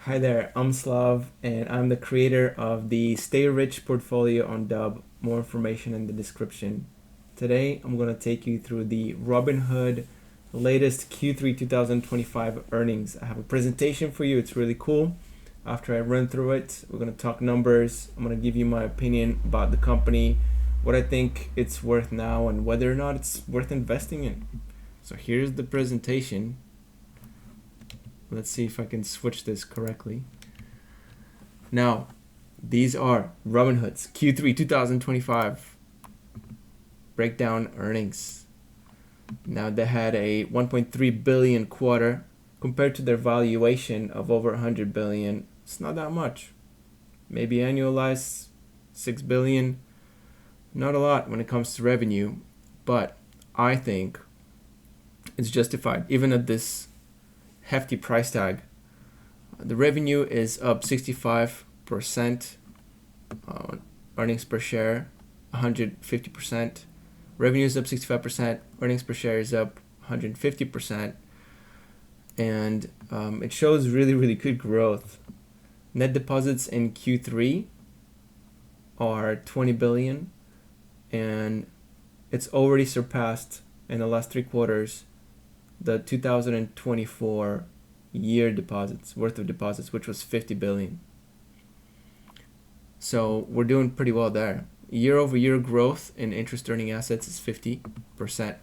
Hi there, I'm Slav, and I'm the creator of the Stay Rich portfolio on Dub. More information in the description. Today, I'm going to take you through the Robinhood latest Q3 2025 earnings. I have a presentation for you. It's really cool. After I run through it, we're going to talk numbers. I'm going to give you my opinion about the company, what I think it's worth now, and whether or not it's worth investing in. So here's the presentation. Let's see if I can switch this correctly. Now, these are Robinhood's Q3 2025 breakdown earnings. Now, they had a 1.3 billion quarter compared to their valuation of over 100 billion. It's not that much. Maybe annualized 6 billion. Not a lot when it comes to revenue, but I think it's justified even at this hefty price tag. The revenue is up 65%, earnings per share 150%. Revenue is up 65%, earnings per share is up 150%, and it shows really good growth. Net deposits in Q3 are 20 billion, and it's already surpassed in the last 3 quarters the 2024 year deposits worth of deposits, which was 50 billion. So we're doing pretty well there. Year over year growth in interest earning assets is 50%.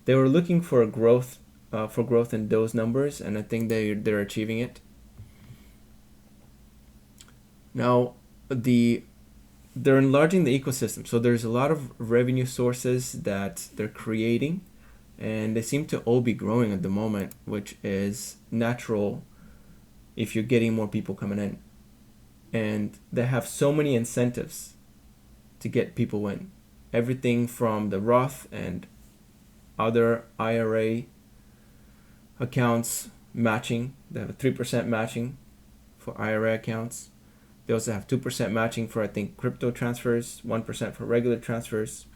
They were looking for a growth in those numbers, and I think they're achieving it. Now they're enlarging the ecosystem, so there's a lot of revenue sources that they're creating, and they seem to all be growing at the moment, which is natural if you're getting more people coming in. And they have so many incentives to get people in. Everything from the Roth and other IRA accounts matching. They have a 3% matching for IRA accounts. They also have 2% matching for, I think, crypto transfers, 1% for regular transfers.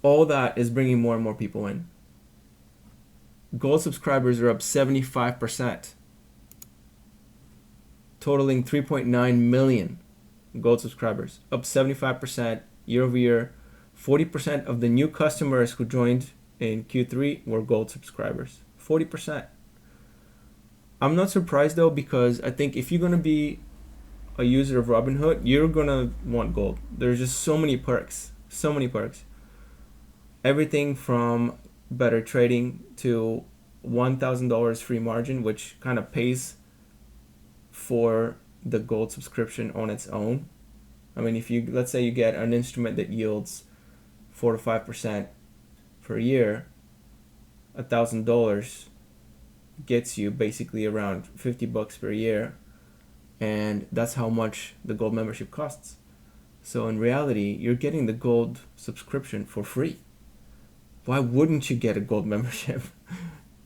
All that is bringing more and more people in. Gold subscribers are up 75%, totaling 3.9 million gold subscribers, up 75% year over year. 40% of the new customers who joined in Q3 were gold subscribers. 40%. I'm not surprised though, because I think if you're going to be a user of Robinhood, you're going to want gold. There's just so many perks. Everything from better trading to $1,000 free margin, which kind of pays for the gold subscription on its own. I mean, if you, let's say you get an instrument that yields 4 to 5% per year, $1,000 gets you basically around $50 per year, and that's how much the gold membership costs. So in reality, you're getting the gold subscription for free. Why wouldn't you get a gold membership?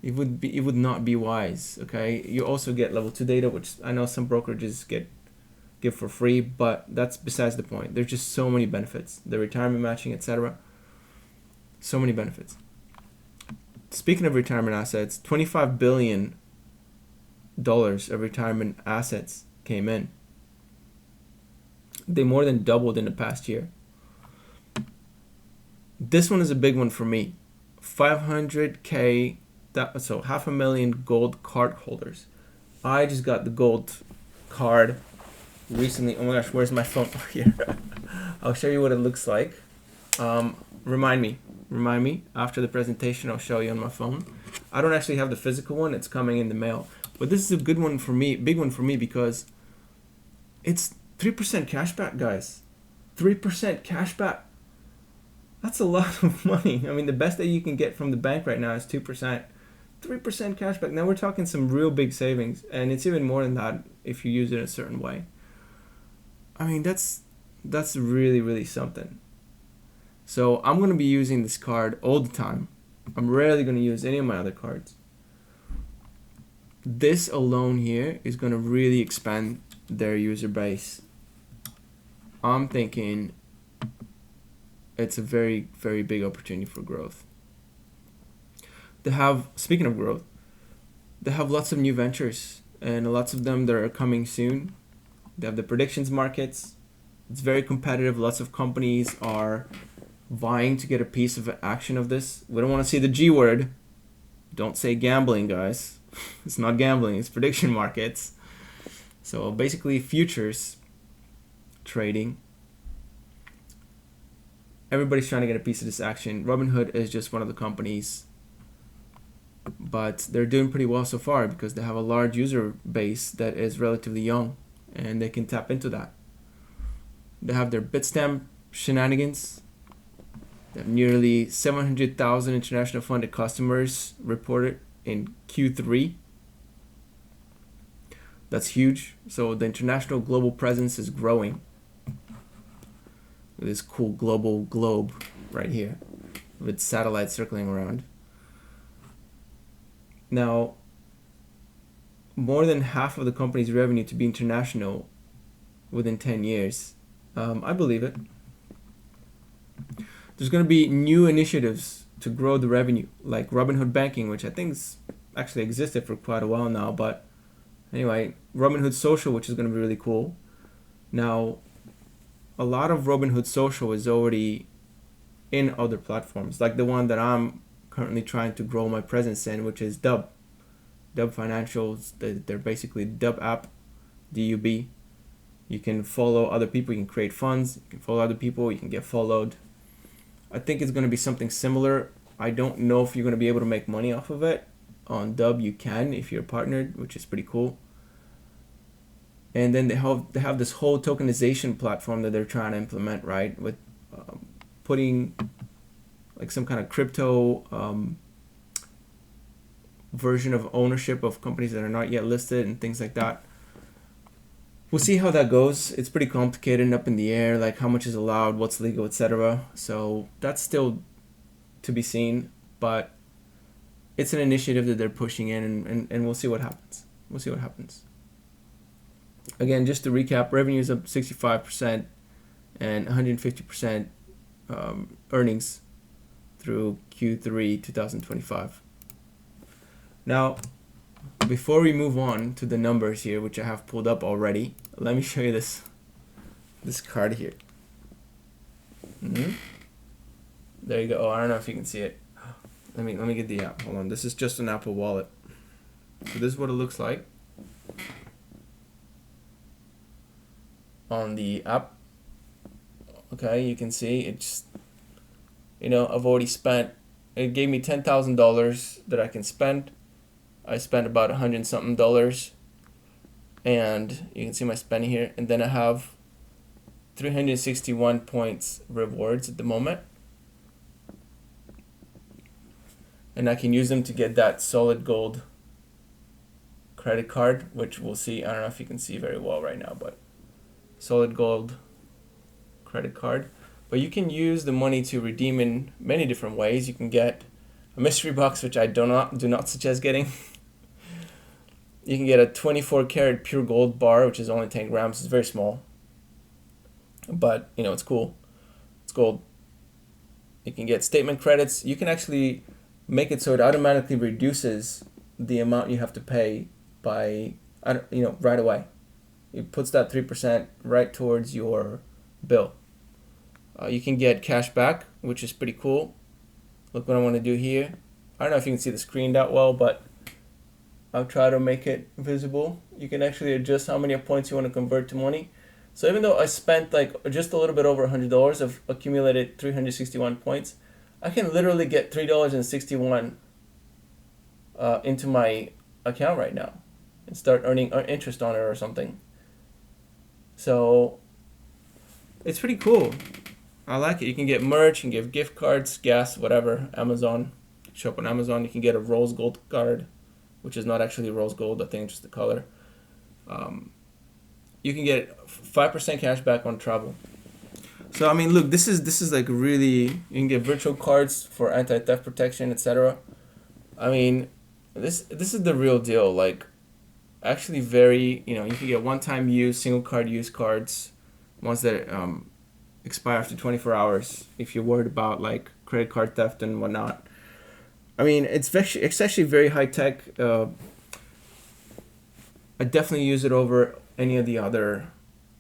It would not be wise. Okay, you also get level 2 data, which I know some brokerages give for free, but that's besides the point. There's just so many benefits. The retirement matching, etc. So many benefits. Speaking of retirement assets, $25 billion of retirement assets came in. They more than doubled in the past year. This one is a big one for me. 500K, so 500,000 gold card holders. I just got the gold card recently. Oh my gosh, where's my phone? Oh, here. I'll show you what it looks like. Remind me after the presentation. I'll show you on my phone. I don't actually have the physical one. It's coming in the mail. But this is a good one for me, big one for me, because it's 3% cashback, guys. 3% cashback. That's a lot of money. I mean, the best that you can get from the bank right now is 2%. 3% cashback. Now we're talking some real big savings, and it's even more than that if you use it a certain way. I mean, that's really something. So I'm going to be using this card all the time. I'm rarely going to use any of my other cards. This alone here is going to really expand their user base. I'm thinking it's a very big opportunity for growth. They have, speaking of growth, they have lots of new ventures, and lots of them that are coming soon. They have the predictions markets. It's very competitive. Lots of companies are vying to get a piece of action of this. We don't want to say the G word. Don't say gambling, guys. It's not gambling, it's prediction markets. So basically futures trading. Everybody's trying to get a piece of this action. Robinhood is just one of the companies, but they're doing pretty well so far because they have a large user base that is relatively young, and they can tap into that. They have their Bitstamp shenanigans. They have nearly 700,000 international funded customers reported in Q3. That's huge. So the international global presence is growing. This cool global globe right here with satellites circling around. Now, more than half of the company's revenue to be international within 10 years. I believe it. There's going to be new initiatives to grow the revenue, like Robinhood Banking, which I think actually existed for quite a while now. But anyway, Robinhood Social, which is going to be really cool. Now, a lot of Robinhood Social is already in other platforms, like the one that I'm currently trying to grow my presence in, which is Dub Financials. They're basically Dub app, DUB. You can follow other people, you can create funds, you can follow other people, you can get followed. I think it's going to be something similar. I don't know if you're going to be able to make money off of it. On Dub, you can if you're partnered, which is pretty cool. And then they have this whole tokenization platform that they're trying to implement, right? With putting like some kind of crypto version of ownership of companies that are not yet listed and things like that. We'll see how that goes. It's pretty complicated and up in the air, like how much is allowed, what's legal, etc. So that's still to be seen, but it's an initiative that they're pushing in, and we'll see what happens. We'll see what happens. Again, just to recap, revenue is up 65% and 150% earnings through Q3 2025. Now, before we move on to the numbers here, which I have pulled up already, let me show you this card here. There you go. Oh, I don't know if you can see it. Let me get the app. Hold on. This is just an Apple Wallet. So this is what it looks like on the app. Okay, you can see it's, I've already spent, it gave me $10,000 that I can spend. I spent about $100 something, and you can see my spending here. And then I have 361 points rewards at the moment, and I can use them to get that solid gold credit card, which we'll see. I don't know if you can see very well right now, but solid gold credit card. But you can use the money to redeem in many different ways. You can get a mystery box, which I do not suggest getting. You can get a 24 karat pure gold bar, which is only 10 grams. It's very small, but it's cool. It's gold. You can get statement credits. You can actually make it so it automatically reduces the amount you have to pay by, right away. It puts that 3% right towards your bill. You can get cash back, which is pretty cool. Look what I want to do here. I don't know if you can see the screen that well, but I'll try to make it visible. You can actually adjust how many points you want to convert to money. So even though I spent just a little bit over $100, I've accumulated 361 points. I can literally get $3.61 into my account right now and start earning interest on it or something. So it's pretty cool. I like it. You can get merch, you can give gift cards, gas, whatever. Amazon, shop on Amazon. You can get a rose gold card, which is not actually rose gold. I think it's just the color. You can get 5% cash back on travel. So look, this is like really, you can get virtual cards for anti-theft protection, etc. This is the real deal. Like, actually very, you can get one-time use, single card use cards, ones that expire after 24 hours if you're worried about like credit card theft and whatnot. It's actually very high tech. I definitely use it over any of the other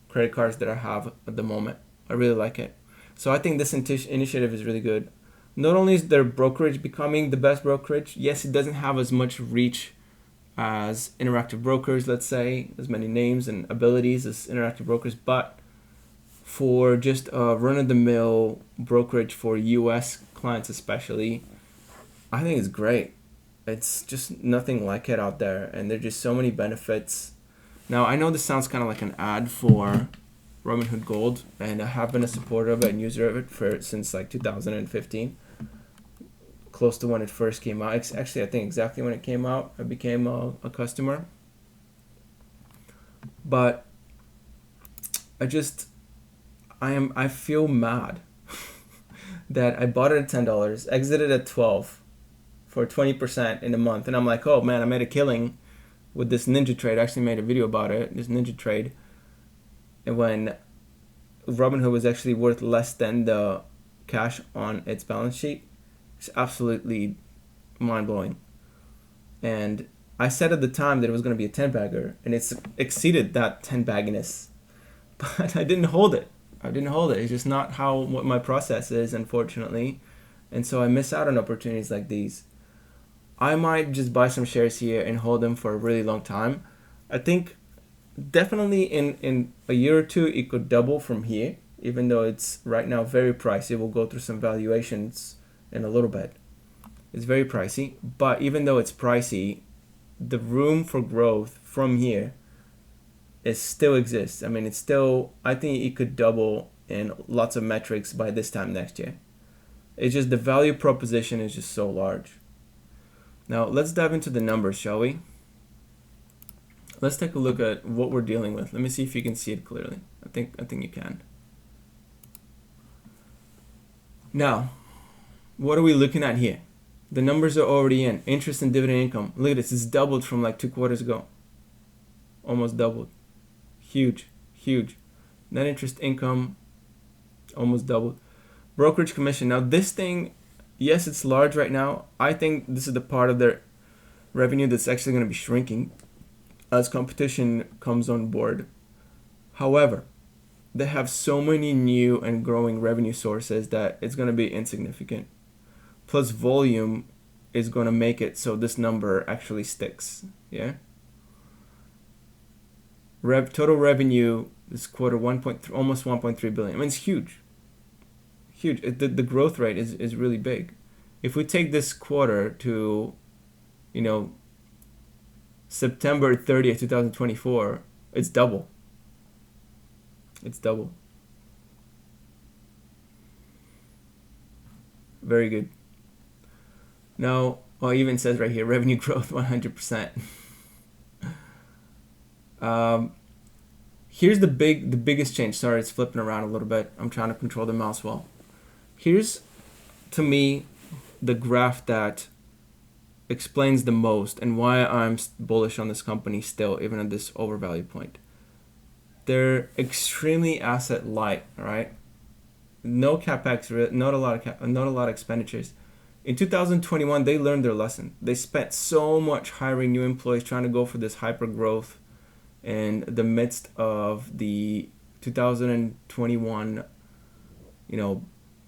credit cards that I have at the moment. I really like it. So I think this initiative is really good. Not only is their brokerage becoming the best brokerage, yes, it doesn't have as much reach as Interactive Brokers, let's say, as many names and abilities as Interactive Brokers, but for just a run-of-the-mill brokerage for US clients especially, I think it's great. It's just nothing like it out there, and there's just so many benefits. Now, I know this sounds kind of like an ad for Robinhood Gold, and I have been a supporter of it and user of it since like 2015, close to when it first came out. Actually, I think exactly when it came out, I became a customer. But I feel mad that I bought it at $10, exited at 12 for 20% in a month, and I'm like, oh man, I made a killing with this ninja trade. I actually made a video about it, this ninja trade, and when Robinhood was actually worth less than the cash on its balance sheet. It's absolutely mind-blowing. And I said at the time that it was going to be a 10-bagger, and it's exceeded that 10-bagginess. But I didn't hold it. It's just not what my process is, unfortunately. And so I miss out on opportunities like these. I might just buy some shares here and hold them for a really long time. I think definitely in a year or two, it could double from here, even though it's right now very pricey. We'll go through some valuations in a little bit. It's very pricey, but even though it's pricey, the room for growth from here still exists. I mean, I think it could double in lots of metrics by this time next year. It's just the value proposition is just so large. Now, let's dive into the numbers, shall we? Let's take a look at what we're dealing with. Let me see if you can see it clearly. I think you can. Now, what are we looking at here? The numbers are already in. Interest and dividend income. Look at this. It's doubled from like 2 quarters ago. Almost doubled. Huge. Net interest income almost doubled. Brokerage commission. Now this thing, yes, it's large right now. I think this is the part of their revenue that's actually going to be shrinking as competition comes on board. However, they have so many new and growing revenue sources that it's going to be insignificant. Plus volume is going to make it so this number actually sticks. Yeah. Total revenue this quarter almost 1.3 billion. I mean, it's huge. The growth rate is really big. If we take this quarter to, September 30th, 2024, it's double. Very good. Now, it even says right here, revenue growth 100%. Here's the biggest change. Sorry, it's flipping around a little bit. I'm trying to control the mouse well. Here's, to me, the graph that explains the most and why I'm bullish on this company still, even at this overvalued point. They're extremely asset light, right? No capex, not a lot of expenditures. In 2021, they learned their lesson. They spent so much hiring new employees, trying to go for this hyper growth in the midst of the 2021,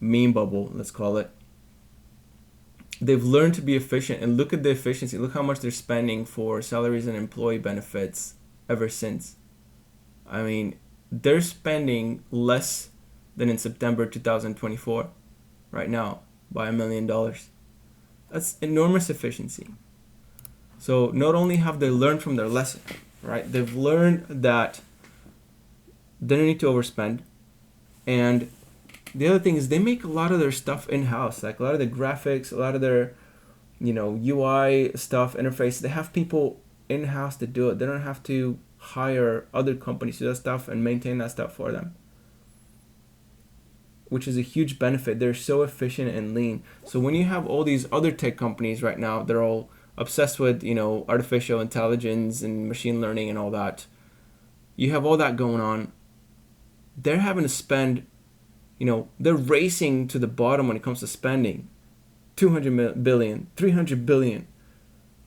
meme bubble, let's call it. They've learned to be efficient, and look at the efficiency. Look how much they're spending for salaries and employee benefits ever since. I mean, they're spending less than in September 2024 right now by $1 million. That's enormous efficiency. So not only have they learned from their lesson, right? They've learned that they don't need to overspend. And the other thing is they make a lot of their stuff in-house, like a lot of the graphics, a lot of their, UI stuff, interface. They have people in-house to do it. They don't have to hire other companies to do that stuff and maintain that stuff for them, which is a huge benefit. They're so efficient and lean. So when you have all these other tech companies right now, they're all obsessed with, artificial intelligence and machine learning and all that. You have all that going on. They're having to spend, they're racing to the bottom when it comes to spending. 200 billion, 300 billion.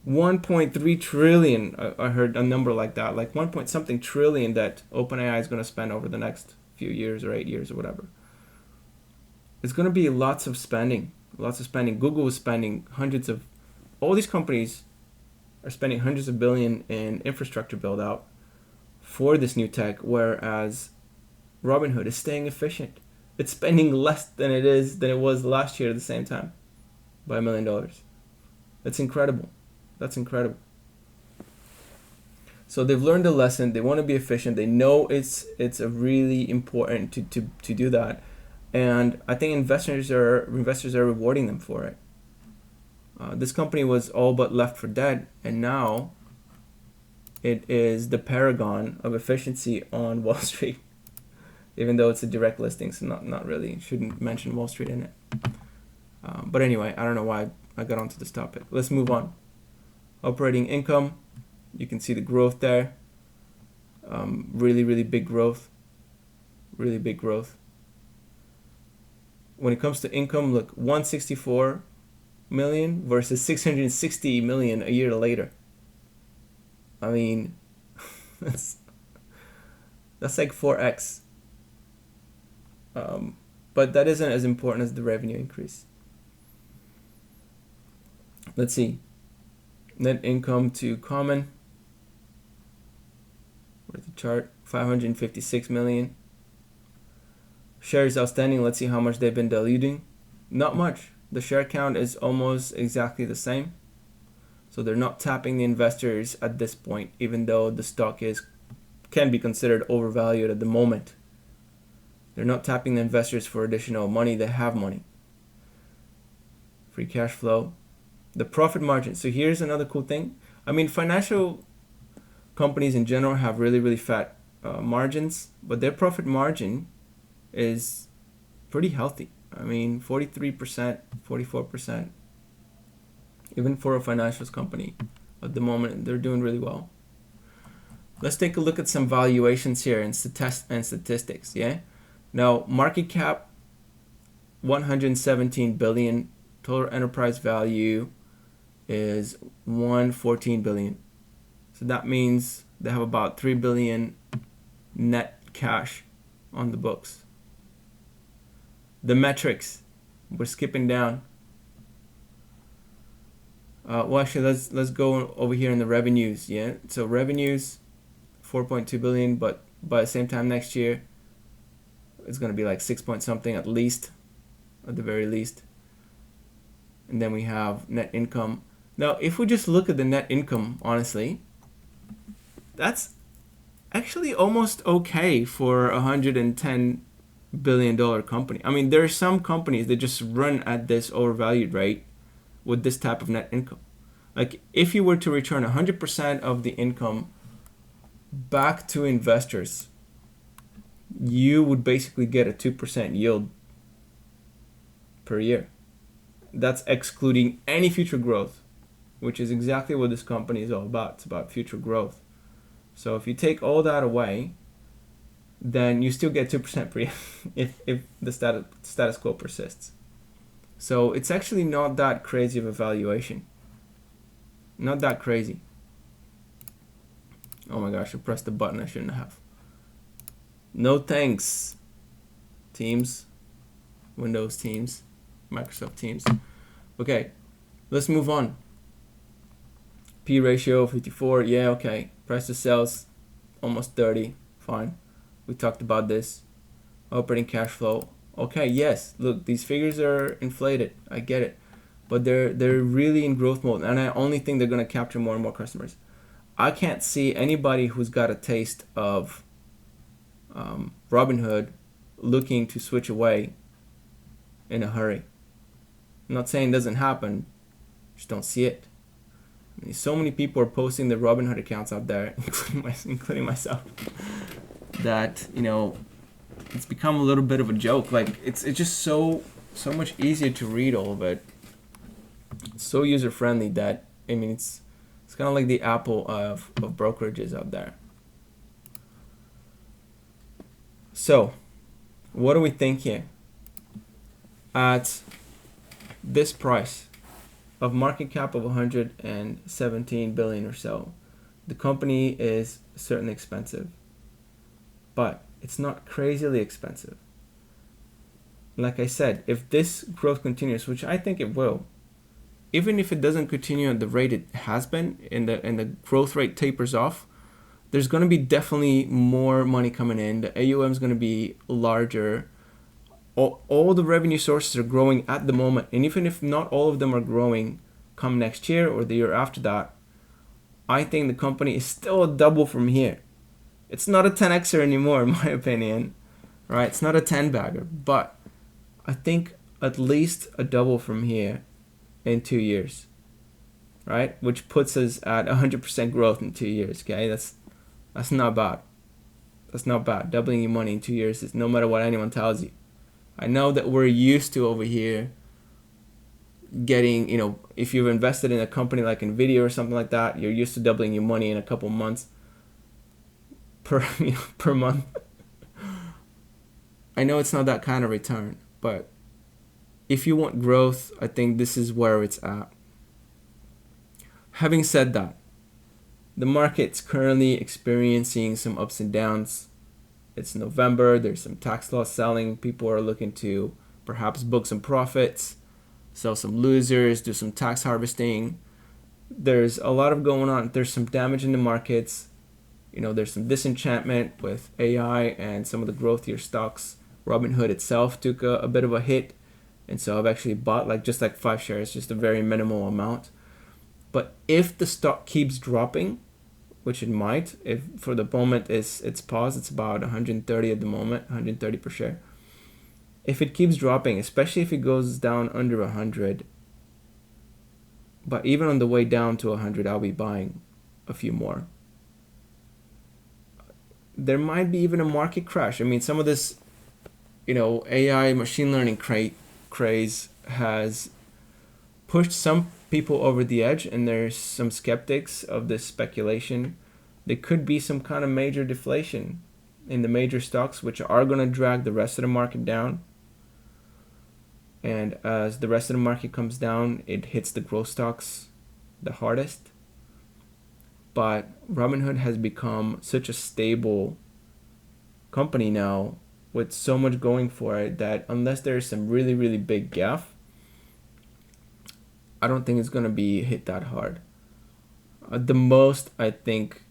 1.3 trillion. I heard a number like that, like 1 point something trillion that OpenAI is going to spend over the next few years or 8 years or whatever. It's going to be lots of spending. Google is spending hundreds of, all these companies are spending hundreds of billion in infrastructure build out for this new tech, whereas Robinhood is staying efficient. It's spending less than it was last year at the same time by $1 million. That's incredible. That's incredible. So they've learned a lesson. They want to be efficient. They know it's a really important to do that, and I think investors are rewarding them for it. This company was all but left for dead, and now it is the paragon of efficiency on Wall Street. Even though it's a direct listing, so not really. Shouldn't mention Wall Street in it. But anyway, I don't know why I got onto this topic. Let's move on. Operating income, you can see the growth there. Really big growth. Really big growth. When it comes to income, look, 164 million versus 660 million a year later. I mean, that's like 4x. But that isn't as important as the revenue increase. Let's see. Net income to common. Where's the chart? 556 million. Shares outstanding. Let's see how much they've been diluting. Not much. The share count is almost exactly the same. So they're not tapping the investors at this point, even though the stock can be considered overvalued at the moment. They're not tapping the investors for additional money. They have money. Free cash flow. The profit margin. So here's another cool thing. I mean, financial companies in general have really fat margins, but their profit margin is pretty healthy. I mean, 43%, 44%. Even for a financials company, at the moment, they're doing really well. Let's take a look at some valuations here and statistics, yeah? Now, market cap, 117 billion. Total enterprise value is 114 billion. So that means they have about 3 billion net cash on the books. The metrics, we're skipping down. Well, actually, let's go over here in the revenues, yeah? So revenues, 4.2 billion, but by the same time next year, it's going to be like 6 point something at least, at the very least. And then we have net income. Now, if we just look at the net income, honestly, that's actually almost okay for a $110 billion company. I mean, there are some companies that just run at this overvalued rate with this type of net income. Like, if you were to return 100% of the income back to investors, you would basically get a 2% yield per year. That's excluding any future growth, which is exactly what this company is all about. It's about future growth. So if you take all that away, then you still get 2% per year if the status quo persists. So it's actually not that crazy of a valuation. Not that crazy. Oh my gosh, I pressed the button I shouldn't have. No thanks, Teams, Windows Teams, Microsoft Teams. Okay, let's move on. P ratio 54, yeah, okay. Price to sales, almost 30, fine. We talked about this. Operating cash flow, okay, yes. Look, these figures are inflated. I get it, but they're really in growth mode, and I only think they're gonna capture more and more customers. I can't see anybody who's got a taste of Robinhood looking to switch away in a hurry. I'm not saying it doesn't happen, just don't see it. I mean, so many people are posting their Robinhood accounts out there, including myself, that, you know, it's become a little bit of a joke. Like, it's just so much easier to read all of it. It's so user friendly that, I mean, it's kind of like the Apple of brokerages out there. So, what do we think here? At this price of market cap of 117 billion or so. The company is certainly expensive, but it's not crazily expensive. Like I said, if this growth continues, which I think it will, even if it doesn't continue at the rate it has been and the growth rate tapers off, there's going to be definitely more money coming in. The AUM is going to be larger. All the revenue sources are growing at the moment, and even if not all of them are growing come next year or the year after that, I think the company is still a double from here. It's not a 10xer anymore, in my opinion, right? It's not a 10 bagger, but I think at least a double from here in 2 years, right? Which puts us at 100% growth in 2 years. Okay, that's not bad. That's not bad. Doubling your money in 2 years is, no matter what anyone tells you. I know that we're used to over here getting, if you've invested in a company like Nvidia or something like that, you're used to doubling your money in a couple months per month. I know it's not that kind of return, but if you want growth, I think this is where it's at. Having said that, the market's currently experiencing some ups and downs. It's November, there's some tax loss selling. People are looking to perhaps book some profits, sell some losers, do some tax harvesting. There's a lot of going on. There's some damage in the markets. There's some disenchantment with AI and some of the growthier stocks. Robinhood itself took a bit of a hit. And so I've actually bought just 5 shares, just a very minimal amount. But if the stock keeps dropping, which it might, if for the moment it's paused, it's about 130 at the moment, 130 per share. If it keeps dropping, especially if it goes down under 100, but even on the way down to 100, I'll be buying a few more. There might be even a market crash. I mean, some of this, AI machine learning craze has pushed some people over the edge, and there's some skeptics of this speculation. There could be some kind of major deflation in the major stocks, which are going to drag the rest of the market down. And as the rest of the market comes down, it hits the growth stocks the hardest. But Robinhood has become such a stable company now with so much going for it that unless there's some really, really big gaffe, I don't think it's going to be hit that hard. At the most, I think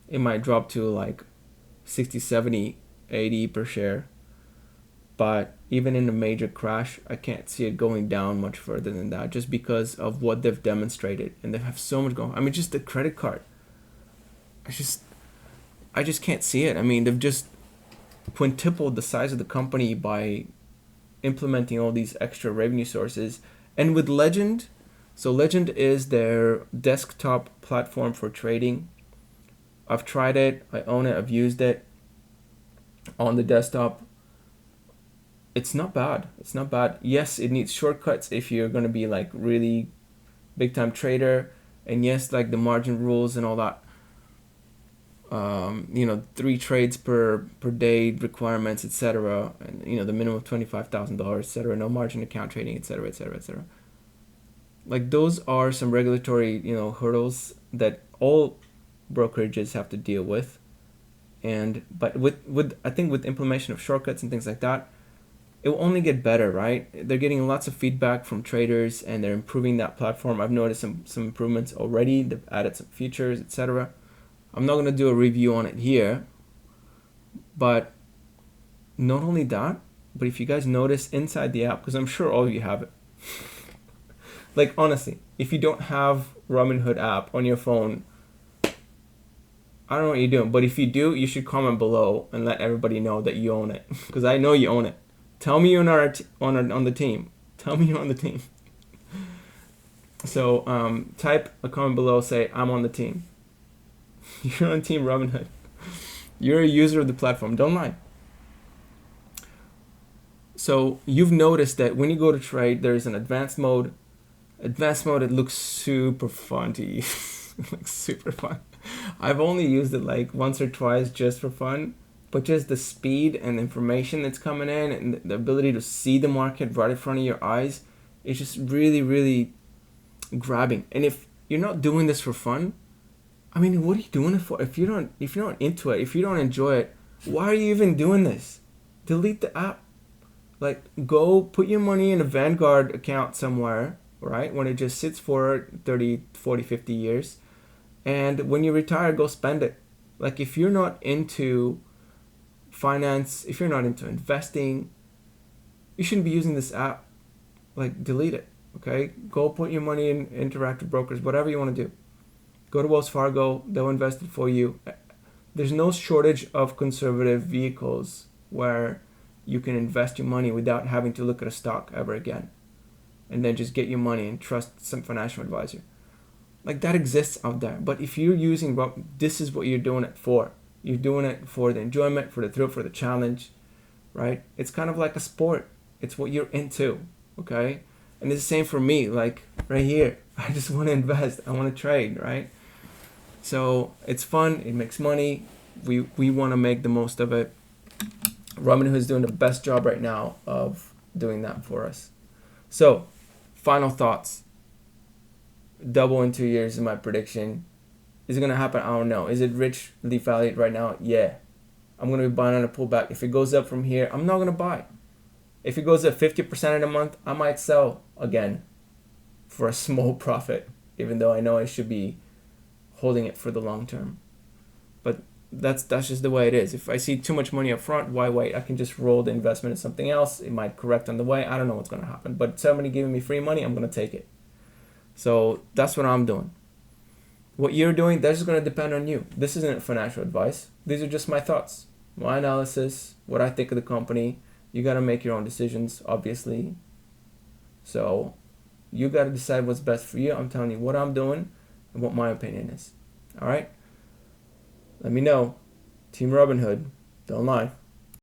it might drop to 60, 70, 80 per share. But even in a major crash, I can't see it going down much further than that, just because of what they've demonstrated. And they have so much going. I mean, just the credit card. I just can't see it. I mean, they've just quintupled the size of the company by implementing all these extra revenue sources. And with Legend, so Legend is their desktop platform for trading. I've tried it, I own it, I've used it on the desktop. It's not bad. It's not bad. Yes, it needs shortcuts if you're going to be really big time trader. And yes, the margin rules and all that. 3 trades per day requirements, etc. And the minimum of $25,000, etc. No margin account trading, etc., etc., etc. Those are some regulatory, hurdles that all brokerages have to deal with. But with I think with implementation of shortcuts and things like that, it will only get better, right? They're getting lots of feedback from traders and they're improving that platform. I've noticed some improvements already. They've added some features, etc. I'm not going to do a review on it here, but not only that, but if you guys notice inside the app, because I'm sure all of you have it. Honestly, if you don't have Robinhood app on your phone, I don't know what you're doing, but if you do, you should comment below and let everybody know that you own it, because I know you own it. Tell me you're on the team. Tell me you're on the team. So type a comment below, say I'm on the team. You're on Team Robinhood. You're a user of the platform. Don't lie. So you've noticed that when you go to trade, there's an advanced mode. Advanced mode, it looks super fun to use. It looks super fun. I've only used it once or twice just for fun, but just the speed and information that's coming in and the ability to see the market right in front of your eyes It's just really, really grabbing. And if you're not doing this for fun, I mean, what are you doing it for? If you're not into it, if you don't enjoy it, why are you even doing this? Delete the app. Like, go put your money in a Vanguard account somewhere, right? When it just sits for 30, 40, 50 years. And when you retire, go spend it. Like, if you're not into finance, if you're not into investing, you shouldn't be using this app. Like, delete it, okay? Go put your money in Interactive Brokers, whatever you want to do. Go to Wells Fargo, they'll invest it for you. There's no shortage of conservative vehicles where you can invest your money without having to look at a stock ever again. And then just get your money and trust some financial advisor. Like, that exists out there. But if you're using, this is what you're doing it for. You're doing it for the enjoyment, for the thrill, for the challenge, right? It's kind of like a sport. It's what you're into, okay? And it's the same for me, like right here. I just want to invest. I want to trade, right? So it's fun. It makes money. We want to make the most of it. Robinhood is doing the best job right now of doing that for us. So, final thoughts. Double in 2 years is my prediction. Is it going to happen? I don't know. Is it richly valued right now? Yeah. I'm going to be buying on a pullback. If it goes up from here, I'm not going to buy. If it goes up 50% in a month, I might sell again for a small profit, even though I know I should be holding it for the long term. But that's just the way it is. If I see too much money up front, why wait? I can just roll the investment in something else. It might correct on the way. I don't know what's going to happen. But somebody giving me free money, I'm going to take it. So that's what I'm doing. What you're doing, that's just going to depend on you. This isn't financial advice. These are just my thoughts, my analysis, what I think of the company. You got to make your own decisions, obviously. So you got to decide what's best for you. I'm telling you what I'm doing and what my opinion is. All right? Let me know. Team Robinhood, don't lie.